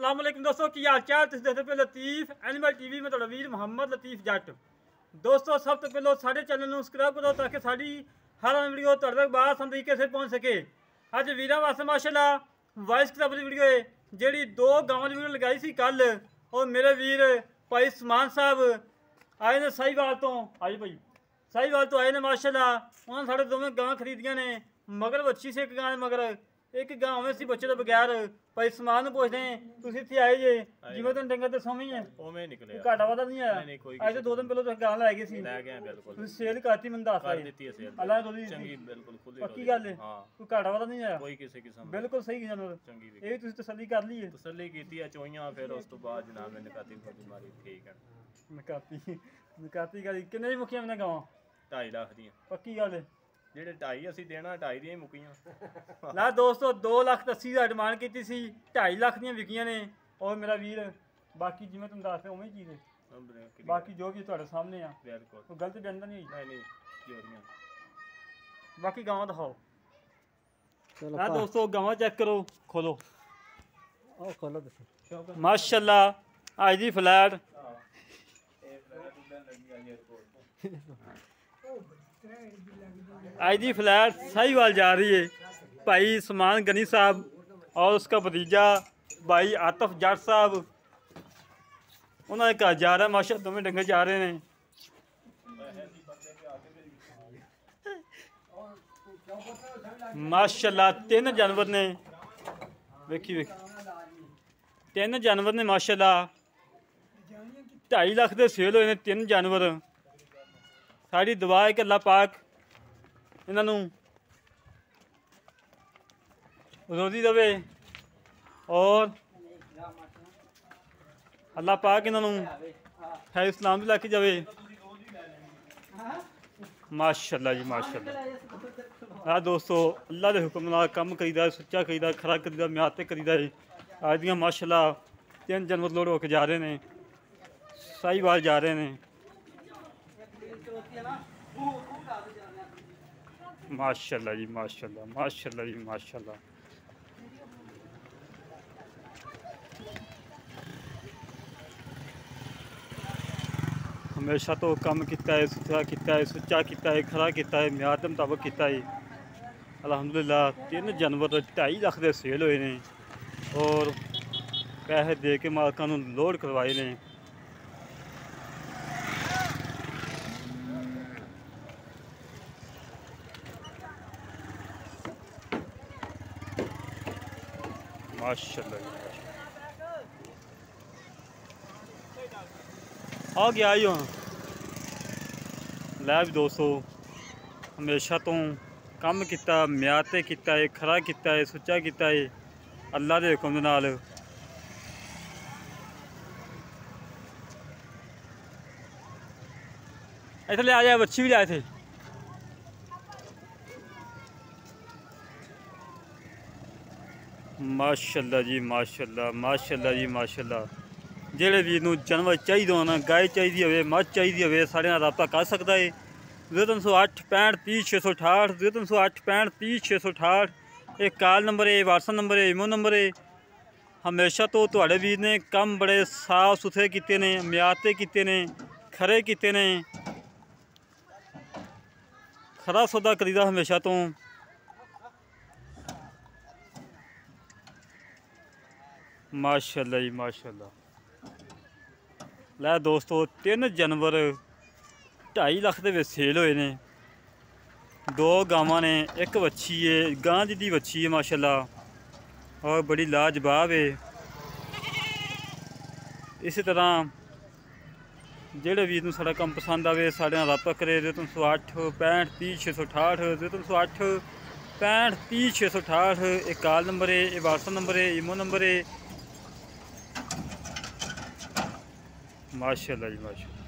अस्सलाम वालेकुम दोस्तों की हाल चाल तुसीं देखदे पे लतीफ एनिमल टीवी में तुहाडा वीर मोहम्मद लतीफ जट। दोस्तों सब तो पहले सारे चैनल को सब्सक्राइब करो ताकि साड़ी हर वीडियो तुहाडे तक आसान तरीके से पहुँच सके। अज वीरां वास्ते माशाल्लाह वॉइस किताब की वीडियो है जी दो गाँव की वीडियो लगाई सी कल, और मेरे वीर भाई समान साहब आए ने साहिवाल तो आई भाई साहिवाल तो आए ने माशाल्लाह। उन्होंने साढ़े दोवें गां खरीदियां ने, मगर बच्ची से एक गां मगर एक गांव में सी बच्चे तो बगैर भाई समान पूछते हैं तुम इतने आए जे जिवें तुम डंगर तो सोमी है उवें निकले घाटा वादा नहीं आया। अज तो 2 दिन पहले तुम गां लै गए सी तुम सेल करती मैं दस अल्लाह पक्की गल है कोई घाटा वादा नहीं आया कोई किसी किस्म बिल्कुल सही जानवर ये तुम तसल्ली कर ली है तसल्ली कीती है चोइयां फिर उस तो बाद जनाब ने नकाती मारी ठीक है नकाती करी किन्ने दी मुखियां मैंने गावां 2.5 लाख दी पक्की गल है जेडे 2.5 ਅਸੀਂ देना 2.5 ਦੀਆਂ ਮੁਕੀਆਂ ला दोस्तों 2,80,000 डिमांड की सी 2.5 लाख ਦੀਆਂ ਵਿਕੀਆਂ ਨੇ। और मेरा वीर बाकी जिवें तुम दसदे उवें चीज़ है बाकी जो भी तुहाडे सामने आ कोई गलत बयान नहीं हुई जोड़ियां बाकी गावां दिखाओ ला दोस्तों गावां चेक करो खोलो माशाल्लाह आज दी फ्लैट आज दी फ्लैट साहिवाल जा रही है। भाई समान गनी साहब और उसका भतीजा भाई आतिफ जट साहब उन्होंने घर जा रहा है माशा दोवें डंगर जा रहे हैं। माशाल्लाह 3 जानवर ने वेखी 3 जानवर ने माशाल्लाह 2.5 लाख के सेल हुए 3 जानवर। साड़ी दुआ है कि अल्लाह पाक इन्हों रोजी दवे और अल्लाह पाक इन्हों खैर इस्लाम भी लैके जाए। माशाल्लाह जी माशाल्लाह। हाँ दोस्तों अल्लाह के हुक्म नाल कम करीदा सच्चा करीदा खरा करीदा म्याद ते करीदा है। आज दियां माशाल्लाह 3 जानवर लोड होकर जा रहे हैं साहिवाल जा रहे हैं। माशाल्लाह जी माशाल्लाह माशाल्लाह जी माशाल्लाह। हमेशा तो कम किया है सुथरा किया है सुच्चा किया है खरा किया है म्याद के मुताबिक किया है। अल्हम्दुलिल्लाह 3 जानवर 2.5 लाख के सेल हुए हैं और पैसे दे के मालकां नूं लोड करवाए ने। माशाल्लाह आ गया ही हाँ लै भी दोस्तों हमेशा तो कम किया म्याद ते किया है खरा किया है सुच्चा किया है अल्लाह के हुक्म दे नाल। इत्थे ले आ जाए बच्ची भी लाए थे माशाल्लाह जी माशाल्लाह माशाल्लाह जी माशाल्लाह। जेड़े वीर नूं जानवर चाहिए होना गाय चाहिए हो मझ चाहिए हो साढ़े नाल रब्ता कर सकता है 0308 65 30 668 0308 65 30 668 एक कॉल नंबर है व्हाट्सएप नंबर है इमो नंबर है। हमेशा तो तुहाडे वीर ने कम बड़े साफ सुथरे किए ने म्याद ते किए ने खरे किए ने खरा सौदा करीदा हमेशा तो। माशाल्लाह जी माशाल्लाह। लै दोस्तों 3 जानवर 2.5 लाख के सेल हुए ने। 2 गावां ने एक बच्ची है गां दी बच्ची है माशाल्लाह और बड़ी लाजवाब है। इस तरह जेड़े वीर नूं साडा काम पसंद आवे साडे नाल रब्ता करे 0308 65 30 668 0308 65 30 668 एक कॉल नंबर है ये व्हाट्सएप नंबर है इमो नंबर है। माशाल्लाह जी माशाल्लाह।